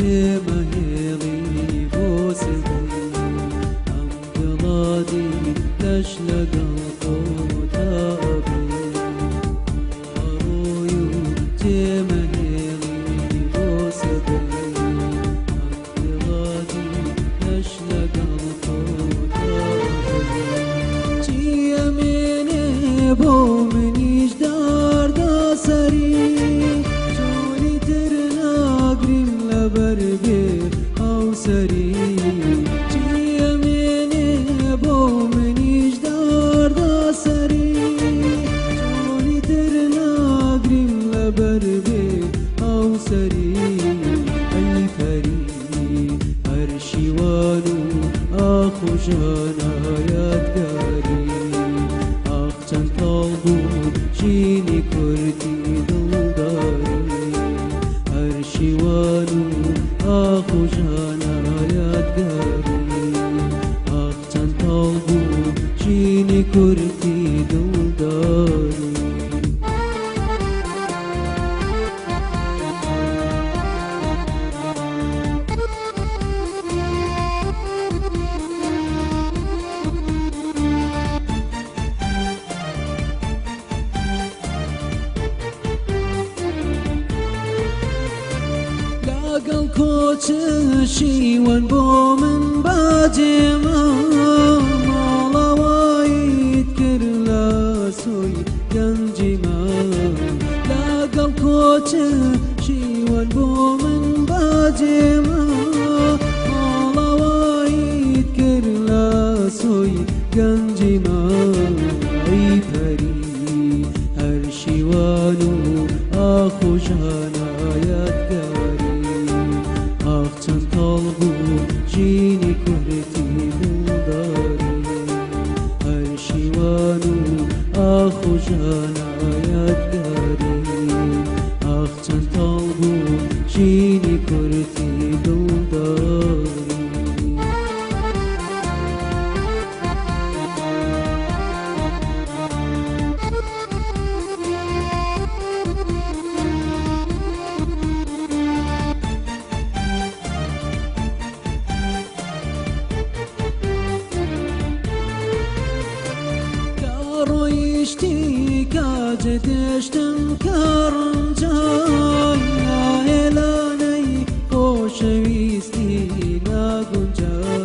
تمهيلي بوسدي أم قلادي تشلق القوتا أبي أرويو تمهيلي بوسدي أم قلادي تشلق القوتا أبي تيا مني بو منيش دار دا سري بربير أو سري جي مني بو منيش دار دا سري جوني ترنا قريم لبربير أو سري أي فري أرشيوانو أخو جانا يدقاري أخ جان طلبو جيني كرتي دلداري أرشيوانو أخو جانا يدقاري أخ جان طلبو جيني كرتي دلداري قل كوتش شيوان بو من باجي ما مالا وايد كرلا سوي قنجي ما لا قل كوتش شيوان بو من باجي ما مالا وايد كرلا سوي قنجي ما اي فري هرشيوانو اخو جانا يدقاري أخجان طلبو جيني كرتي دلداري هرشيوانو أخو جانا يدقاري أخجان طلبو جيني كرتي دلداري رويشتي كاجدشتم كارنجاي لا هلاني خوشويستي لا قنجاي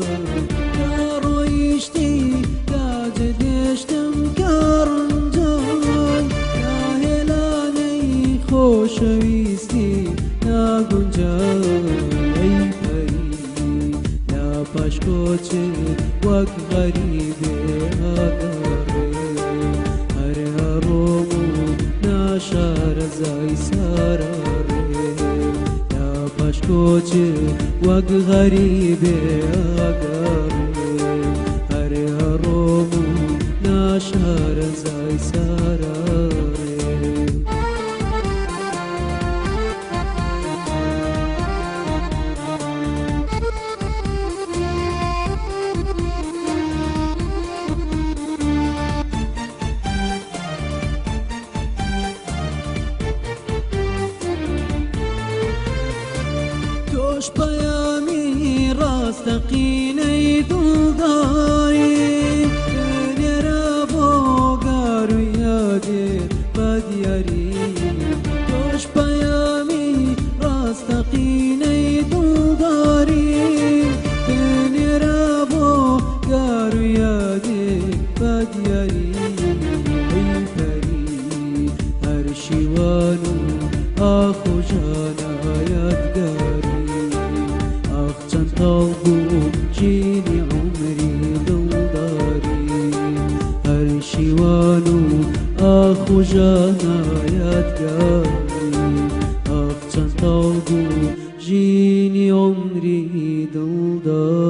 رويشتي كاجدشتم كارنجاي لا هلاني خوشويستي لا قنجاي أي فري لا باشكوتش وك غريبي شار زای سراره یا پشکوچه وگ غریب اگاره هر هرومو ناشار زای سراره توش بيامي راستقيني دلداري نرابو قارو يادي بدياري توش بيامي راستقيني دلداري نرابو قارو يادي بدياري أي فري هرشيوانو أخو جانا يدقاري أخجان طلبو جيني عمري دلداري هرشيوانو أخو جانا يدقاري أخجان طلبو جيني عمري دلداري